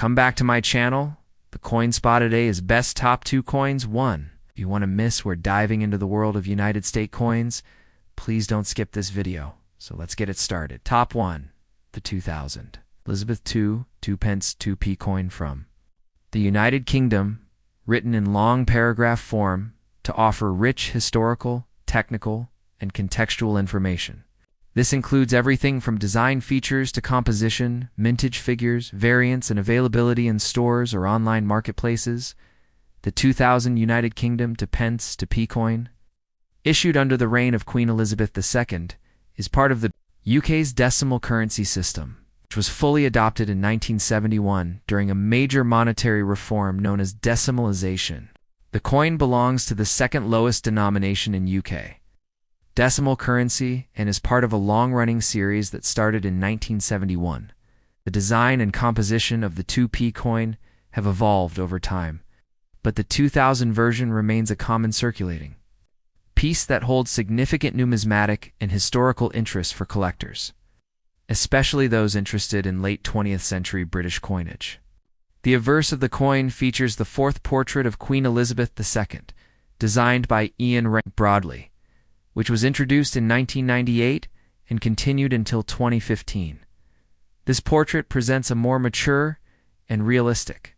Come back to my channel. The coin spot today is best top 2 coins 1. If you want to miss we're diving into the world of United States coins, please don't skip this video. So let's get it started. Top 1. The 2000. Elizabeth Two Pence 2p coin from the United Kingdom, written in long paragraph form to offer rich historical, technical, and contextual information. This includes everything from design features to composition, mintage figures, variants, and availability in stores or online marketplaces. The 2000 United Kingdom to Pence to P coin, issued under the reign of Queen Elizabeth II, is part of the UK's decimal currency system, which was fully adopted in 1971 during a major monetary reform known as decimalisation. The coin belongs to the second lowest denomination in UK decimal currency and is part of a long-running series that started in 1971. The design and composition of the 2p coin have evolved over time, but the 2000 version remains a common circulating piece that holds significant numismatic and historical interest for collectors, especially those interested in late 20th century British coinage. The obverse of the coin features the fourth portrait of Queen Elizabeth II, designed by Ian Broadley, which was introduced in 1998 and continued until 2015. This portrait presents a more mature and realistic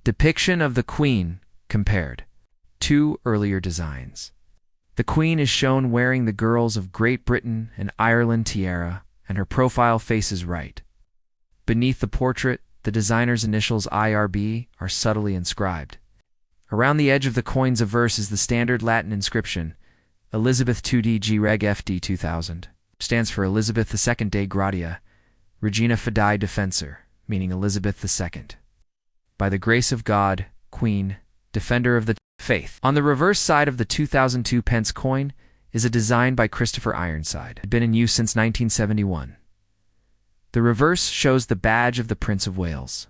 depiction of the Queen compared to earlier designs. The Queen is shown wearing the Girls of Great Britain and Ireland tiara, and her profile faces right. Beneath the portrait, the designer's initials IRB are subtly inscribed. Around the edge of the coin's obverse is the standard Latin inscription, Elizabeth Two DG Reg FD 2000, stands for Elizabeth II de Gratia, Regina Fidei Defensor, meaning Elizabeth II. By the grace of God, Queen, Defender of the Faith. On the reverse side of the 2002 pence coin is a design by Christopher Ironside. It had been in use since 1971. The reverse shows the badge of the Prince of Wales,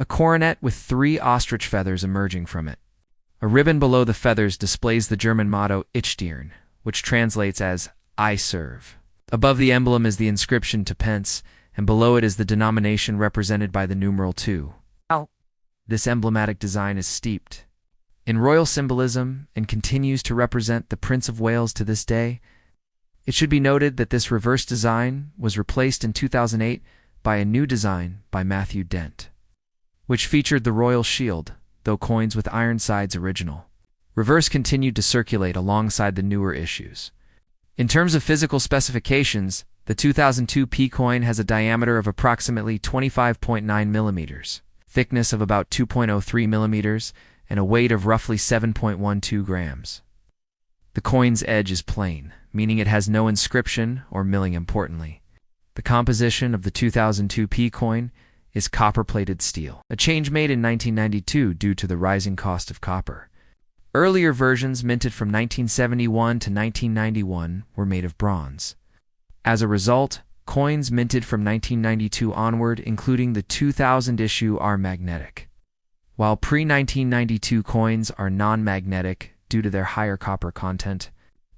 a coronet with 3 ostrich feathers emerging from it. A ribbon below the feathers displays the German motto Ich diene, which translates as I serve. Above the emblem is the inscription to pence, and below it is the denomination represented by the numeral 2. This emblematic design is steeped in royal symbolism and continues to represent the Prince of Wales to this day. It should be noted that this reverse design was replaced in 2008 by a new design by Matthew Dent, which featured the royal shield, though coins with Ironside's original reverse continued to circulate alongside the newer issues. In terms of physical specifications, the 2002 P coin has a diameter of approximately 25.9 millimeters, thickness of about 2.03 millimeters, and a weight of roughly 7.12 grams. The coin's edge is plain, meaning it has no inscription or milling importantly. The composition of the 2002 P coin is copper-plated steel, a change made in 1992 due to the rising cost of copper. Earlier versions minted from 1971 to 1991 were made of bronze. As a result, coins minted from 1992 onward, including the 2000 issue, are magnetic, while pre-1992 coins are non-magnetic due to their higher copper content.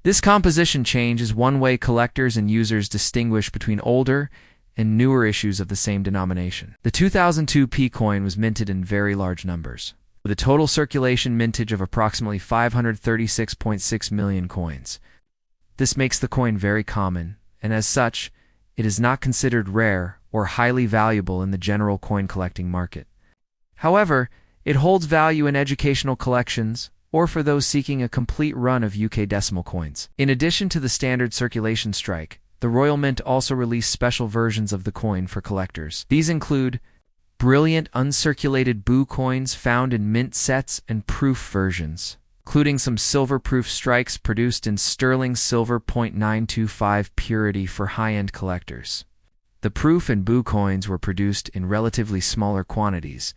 This composition change is one way collectors and users distinguish between older and newer issues of the same denomination. The 2002 P coin was minted in very large numbers, with a total circulation mintage of approximately 536.6 million coins. This makes the coin very common, and as such, it is not considered rare or highly valuable in the general coin collecting market. However, it holds value in educational collections or for those seeking a complete run of UK decimal coins. In addition to the standard circulation strike, the Royal Mint also released special versions of the coin for collectors. These include brilliant uncirculated boo coins found in mint sets and proof versions, including some silver-proof strikes produced in sterling silver .925 purity for high-end collectors. The proof and boo coins were produced in relatively smaller quantities,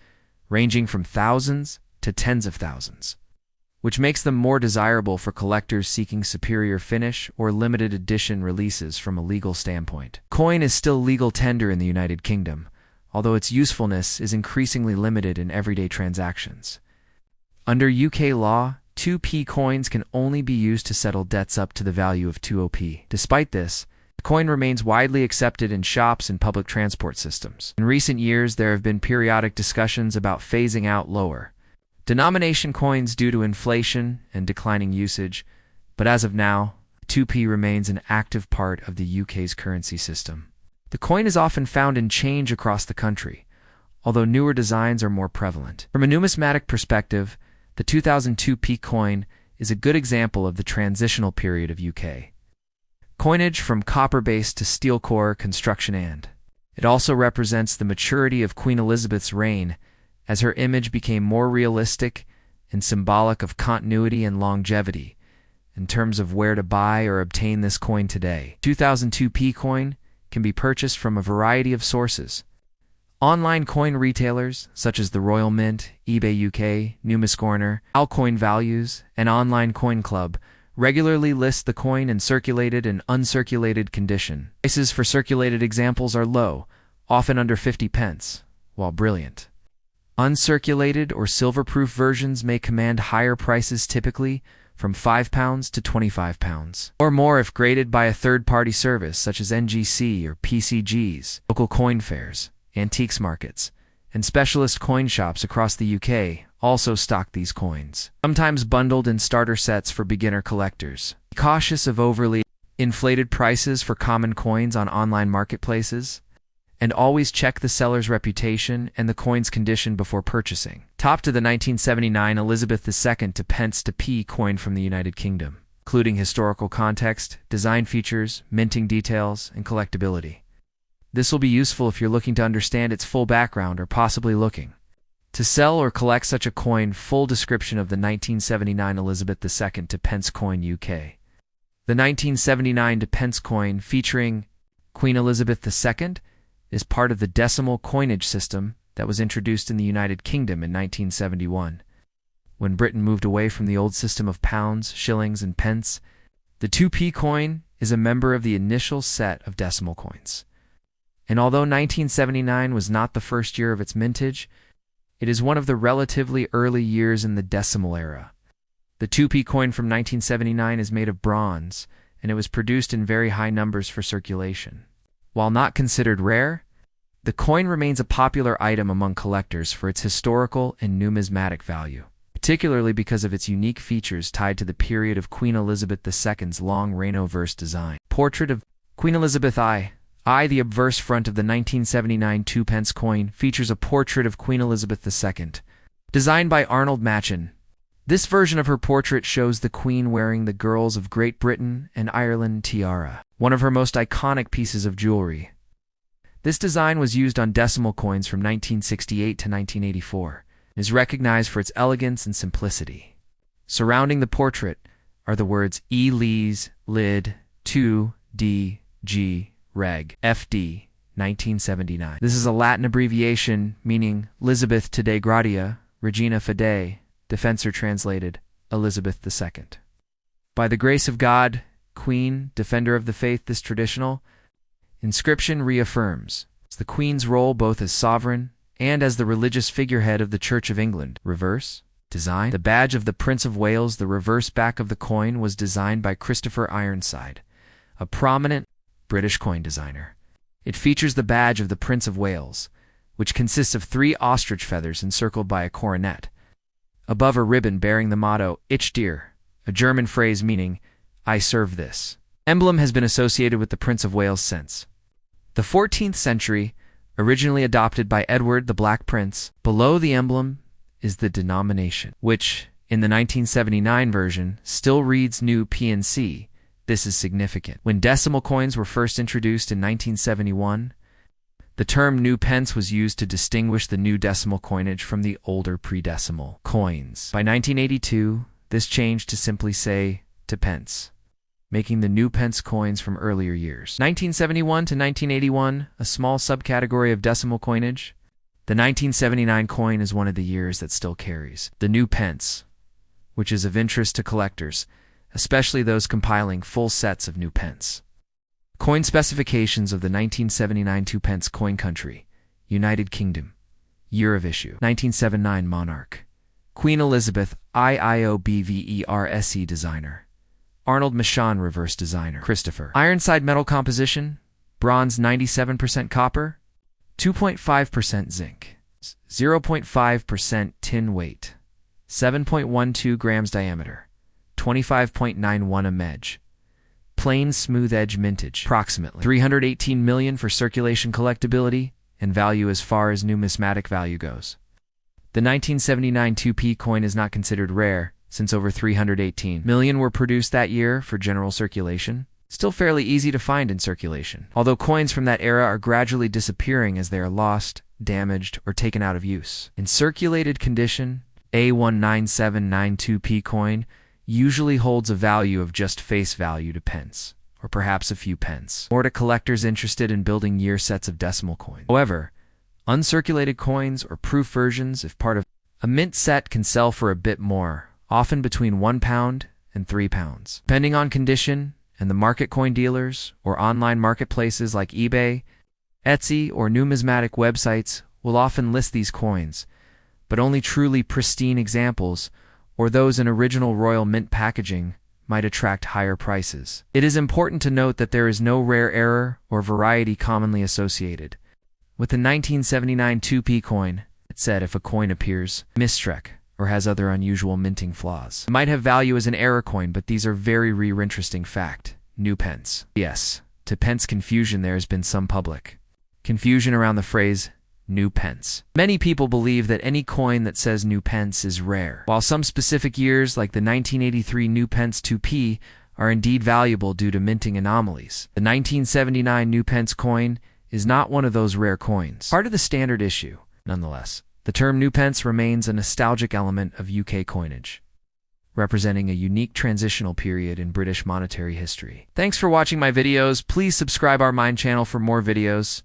ranging from thousands to tens of thousands, which makes them more desirable for collectors seeking superior finish or limited edition releases from a legal standpoint. Coin is still legal tender in the United Kingdom, although its usefulness is increasingly limited in everyday transactions. Under UK law, 2p coins can only be used to settle debts up to the value of 2p. Despite this, The coin remains widely accepted in shops and public transport systems. In recent years, there have been periodic discussions about phasing out lower denomination coins due to inflation and declining usage, but as of now, 2p remains an active part of the UK's currency system. The coin is often found in change across the country, although newer designs are more prevalent. From a numismatic perspective, the 2002p coin is a good example of the transitional period of UK coinage from copper-based to steel core construction, and it also represents the maturity of Queen Elizabeth's reign as her image became more realistic and symbolic of continuity and longevity. In terms of where to buy or obtain this coin today, 2002p coin can be purchased from a variety of sources. Online coin retailers such as the Royal Mint, eBay UK, Numiscorner, Alcoin Values, and Online Coin Club regularly list the coin in circulated and uncirculated condition. Prices for circulated examples are low, often under 50 pence, while brilliant uncirculated or silver-proof versions may command higher prices, typically from £5 to £25 or more if graded by a third-party service such as NGC or PCGs. Local coin fairs, antiques markets, and specialist coin shops across the UK also stock these coins, sometimes bundled in starter sets for beginner collectors. Be cautious of overly inflated prices for common coins on online marketplaces, and always check the seller's reputation and the coin's condition before purchasing. Top to the 1979 Elizabeth Two Pence to p coin from the United Kingdom, including historical context, design features, minting details, and collectability. This will be useful if you're looking to understand its full background or possibly looking to sell or collect such a coin. Full description of the 1979 Elizabeth Two Pence coin UK. The 1979 Two Pence coin featuring Queen Elizabeth II is part of the decimal coinage system that was introduced in the United Kingdom in 1971. When Britain moved away from the old system of pounds, shillings, and pence, the 2p coin is a member of the initial set of decimal coins. And although 1979 was not the first year of its mintage, it is one of the relatively early years in the decimal era. The 2p coin from 1979 is made of bronze, and it was produced in very high numbers for circulation. While not considered rare, the coin remains a popular item among collectors for its historical and numismatic value, particularly because of its unique features tied to the period of Queen Elizabeth II's long reign-verse design. Portrait of Queen Elizabeth I. The obverse front of the 1979 2p coin features a portrait of Queen Elizabeth II, designed by Arnold Machen. This version of her portrait shows the Queen wearing the Girls of Great Britain and Ireland tiara, one of her most iconic pieces of jewelry. This design was used on decimal coins from 1968 to 1984 and is recognized for its elegance and simplicity. Surrounding the portrait are the words E. Lees, Lid, 2, D, G, Reg, FD, 1979. This is a Latin abbreviation meaning Elizabeth Today Gratia, Regina Fidei, Defensor translated, Elizabeth II. By the grace of God, Queen, Defender of the Faith. This traditional inscription reaffirms the Queen's role both as sovereign and as the religious figurehead of the Church of England. Reverse design. The badge of the Prince of Wales. The reverse back of the coin was designed by Christopher Ironside, a prominent British coin designer. It features the badge of the Prince of Wales, which consists of 3 ostrich feathers encircled by a coronet, above a ribbon bearing the motto, Ich dir, a German phrase meaning, I serve this. Emblem has been associated with the Prince of Wales since the 14th century, originally adopted by Edward the Black Prince. Below the emblem is the denomination, which, in the 1979 version, still reads new P&C. This is significant. When decimal coins were first introduced in 1971, the term new pence was used to distinguish the new decimal coinage from the older pre-decimal coins. By 1982, this changed to simply say to pence, making the new pence coins from earlier years. 1971 to 1981, a small subcategory of decimal coinage. The 1979 coin is one of the years that still carries the new pence, which is of interest to collectors, especially those compiling full sets of new pence. Coin specifications of the 1979 2p coin. Country: United Kingdom. Year of issue: 1979. Monarch: Queen Elizabeth. IOBVERSE designer: Arnold Machon reverse designer. Christopher. Ironside metal composition, bronze 97% copper, 2.5% zinc, 0.5% tin weight, 7.12 grams diameter, 25.91 edge. Plain smooth edge mintage, approximately 318 million for circulation collectability and value as far as numismatic value goes. The 1979 2p coin is not considered rare, since over 318 million were produced that year for general circulation. Still fairly easy to find in circulation, although coins from that era are gradually disappearing as they are lost, damaged, or taken out of use. In circulated condition, a 19792p coin usually holds a value of just face value to pence, or perhaps a few pence, or to collectors interested in building year sets of decimal coins. However, uncirculated coins or proof versions, if part of a mint set, can sell for a bit more, often between £1 and £3. Depending on condition and the market, coin dealers or online marketplaces like eBay, Etsy, or numismatic websites will often list these coins, but only truly pristine examples or those in original royal mint packaging might attract higher prices. It is important to note that there is no rare error or variety commonly associated. With the 1979 2p coin, it said if a coin appears misstruck or has other unusual minting flaws, it might have value as an error coin, but these are very interesting fact. New pence. Yes, to pence confusion, there has been some public confusion around the phrase new pence. Many people believe that any coin that says new pence is rare, while some specific years like the 1983 new pence 2p are indeed valuable due to minting anomalies. The 1979 new pence coin is not one of those rare coins, part of the standard issue. Nonetheless, the term new pence remains a nostalgic element of UK coinage, representing a unique transitional period in British monetary history. Thanks for watching my videos. Please subscribe our Mind channel for more videos.